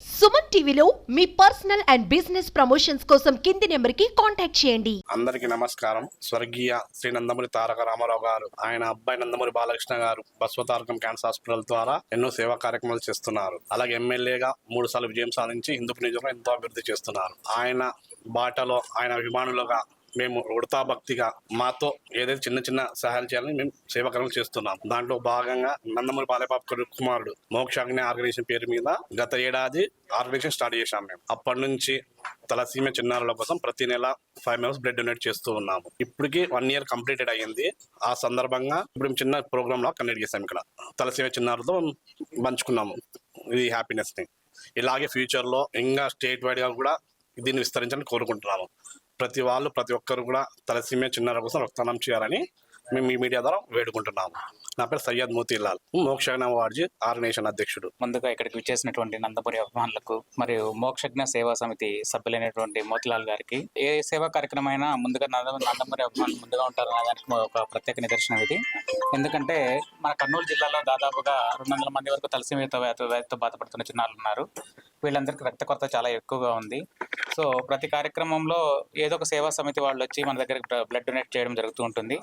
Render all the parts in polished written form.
సుమన్ టీవీలో మీ personal and business promotions కోసం కింది నెంబర్కి కాంటాక్ట్ చేయండి. అందరికీ నమస్కారం. స్వర్గీయ శ్రీ నందమూరి తారక రామారావు గారు, ఆయన అబ్బాయి నందమూరి బాలకృష్ణ గారు బసవతారకం క్యాన్సర్ హాస్పిటల్ ద్వారా ఎన్నో సేవా కార్యక్రమాలు చేస్తున్నారు. అలాగే ఎమ్మెల్యేగా 3 సార్లు విజయం సాధించి హిందూపు నియోజకవర్గం ఎంతో అభివృద్ధి చేస్తున్నారు. ఆయన బాటలో ఆయన అభిమానులుగా మేము ఉడతా భక్తిగా మాతో ఏదైతే చిన్న చిన్న సహాయాలు చేయాలని మేము సేవాకరణలు చేస్తున్నాం. దాంట్లో భాగంగా నందమూరి బాలయ్యబాబు కుమారుడు మోక్షాగ్ని ఆర్గనైజేషన్ పేరు మీద గత ఏడాది ఆర్గనైజేషన్ స్టార్ట్ చేశాం. మేము అప్పటి నుంచి తలసీమ చిన్నారుల కోసం ప్రతి నెల 5 మెంబర్స్ బ్లడ్ డొనేట్ చేస్తూ ఉన్నాము. ఇప్పటికి 1 year కంప్లీటెడ్ అయ్యింది. ఆ సందర్భంగా ఇప్పుడు మేము చిన్న ప్రోగ్రామ్ లా కండక్ట్ చేసాం. ఇక్కడ తలసీమ చిన్నారులతో పంచుకున్నాము ఈ హ్యాపీనెస్ ని. ఇలాగే ఫ్యూచర్ లో ఇంకా స్టేట్ వైడ్ గా కూడా దీన్ని విస్తరించాలని కోరుకుంటున్నాము. ప్రతి ఒక్కరు కూడా తలసీమ చిన్నారుల కోసం రక్తదానం చేయాలని మేము ఈ మీడియా ద్వారా వేడుకుంటున్నాము. నా పేరు సయ్యద్ మోతీలాల్, మోక్షజ్ఞ వార్జీ ఆర్గనైజేషన్ అధ్యక్షుడు. ముందుగా ఇక్కడికి విచ్చేసినటువంటి నందమూరి అభిమానులకు మరియు మోక్షజ్ఞ సేవా సమితి సభ్యులైనటువంటి మోతిలాల్ గారికి, ఏ సేవా కార్యక్రమం అయినా ముందుగా నందమూరి అభిమానులు ముందుగా ఉంటారనే దానికి ఒక ప్రత్యేక నిదర్శనం ఇది. ఎందుకంటే మన కర్నూలు జిల్లాలో దాదాపుగా 200 మంది వరకు తలసీమ వ్యాధితో బాధపడుతున్న చిన్నారులు ఉన్నారు. వీళ్ళందరికీ రక్త కొరత చాలా ఎక్కువగా ఉంది. సో ప్రతి కార్యక్రమంలో ఏదో ఒక సేవా సమితి వాళ్ళు వచ్చి మన దగ్గరికి బ్లడ్ డొనేట్ చేయడం జరుగుతూ ఉంటుంది.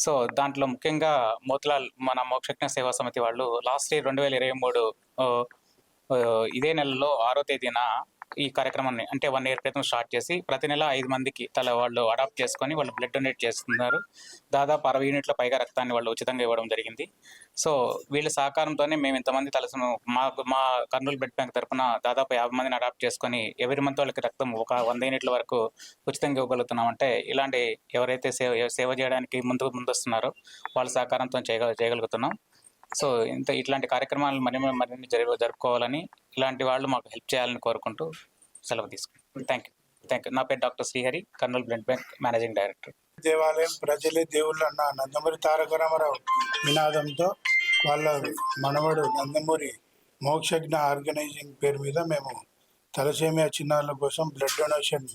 సో దాంట్లో ముఖ్యంగా మోతిలాల్ మన మోక్షజ్ఞ సేవా సమితి వాళ్ళు లాస్ట్ ఇయర్ 2023 ఇదే నెలలో 6వ తేదీన ఈ కార్యక్రమాన్ని, అంటే 1 year క్రితం స్టార్ట్ చేసి ప్రతి నెల 5 మందికి వాళ్ళు అడాప్ట్ చేసుకొని వాళ్ళు బ్లడ్ డొనేట్ చేస్తున్నారు. దాదాపు 60 యూనిట్ల పైగా రక్తాన్ని వాళ్ళు ఉచితంగా ఇవ్వడం జరిగింది. సో వీళ్ళ సహకారంతోనే మేము ఇంతమంది మా కర్నూలు బ్లడ్ బ్యాంక్ తరఫున దాదాపు 50 మందిని అడాప్ట్ చేసుకొని ఎవరి మంత్ వాళ్ళకి రక్తం ఒక 100 యూనిట్ల వరకు ఉచితంగా ఇవ్వగలుగుతున్నాం. అంటే ఇలాంటి ఎవరైతే సేవ చేయడానికి ముందొస్తున్నారో వాళ్ళ సహకారంతో చేయగలుగుతున్నాం. సో ఇట్లాంటి కార్యక్రమాలు మరిన్ని జరుపుకోవాలని, ఇలాంటి వాళ్ళు మాకు హెల్ప్ చేయాలని కోరుకుంటూ సెలవు తీసుకుంటాం. Thank you. నా పేరు doctor Srihari, Kurnool blood bank managing director. దేవాలయం ప్రజలే దేవుళ్ళు అన్న నందమూరి తారక రామారావు నినాదంతో వాళ్ళ మనవడు నందమూరి మోక్షజ్ఞ ఆర్గనైజింగ్ పేరు మీద మేము తలసేమియా చిన్నారుల కోసం బ్లడ్ డొనేషన్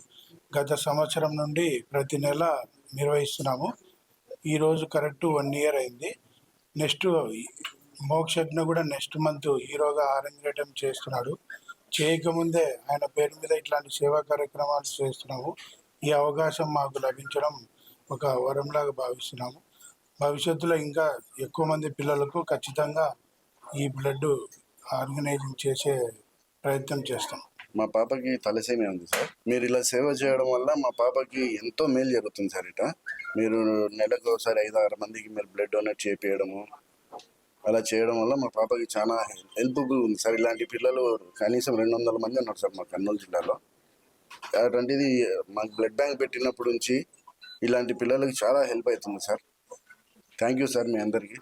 గత సంవత్సరం నుండి ప్రతి నెల నిర్వహిస్తున్నాము. ఈరోజు కరెక్ట్ 1 year అయింది. నెక్స్ట్ మోక్షజ్ఞ కూడా నెక్స్ట్ మంత్ హీరోగా అరంగేటం చేస్తున్నాడు. చేయకముందే ఆయన పేరు మీద ఇట్లాంటి సేవా కార్యక్రమాలు చేస్తున్నాము. ఈ అవకాశం మాకు లభించడం ఒక వరంలాగా భావిస్తున్నాము. భవిష్యత్తులో ఇంకా ఎక్కువ మంది పిల్లలకు ఖచ్చితంగా ఈ బ్లడ్ ఆర్గనైజింగ్ చేసే ప్రయత్నం చేస్తాం. మా పాపకి తలసేమియా ఉంది సార్. మీరు ఇలా సేవ చేయడం వల్ల మా పాపకి ఎంతో మేలు జరుగుతుంది సార్. మీరు నెలకు ఒకసారి 5-6 మందికి మీరు బ్లడ్ డొనేట్ చేయించడము, అలా చేయడం వల్ల మా పాపకి చాలా హెల్ప్ఫుల్ ఉంది సార్. ఇలాంటి పిల్లలు కనీసం 200 మంది ఉన్నారు సార్ మా కర్నూలు జిల్లాలో. అటువంటిది మాకు బ్లడ్ బ్యాంక్ పెట్టినప్పటి నుంచి ఇలాంటి పిల్లలకి చాలా హెల్ప్ అవుతుంది సార్. థ్యాంక్ యూ సార్ మీ అందరికీ.